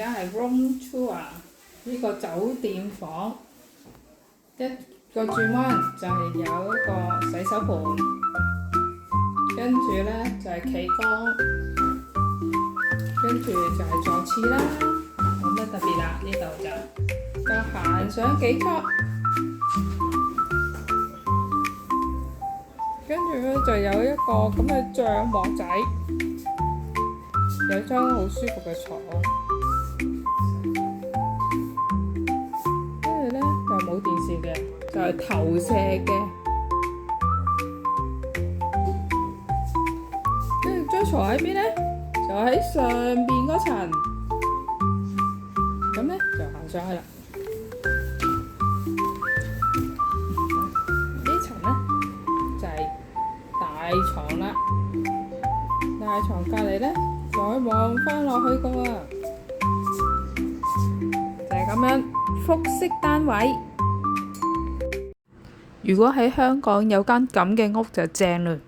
而家係 room tour 呢個酒店房，一個轉彎就係有一個洗手盆，跟住咧就係企缸，跟住就係坐廁啦，冇乜特別啦。呢度就行上幾級，跟住咧就有一個咁嘅帳幕仔，有張好舒服嘅床。就冇電視嘅，就係投射嘅。跟住張床喺邊呢？就喺上邊嗰層。咁呢，就行上去啦。呢層呢，就係大床啦。大床隔離呢，再望返落去個喎，就係咁樣。複式單位，如果喺香港有間咁嘅屋就正嘞。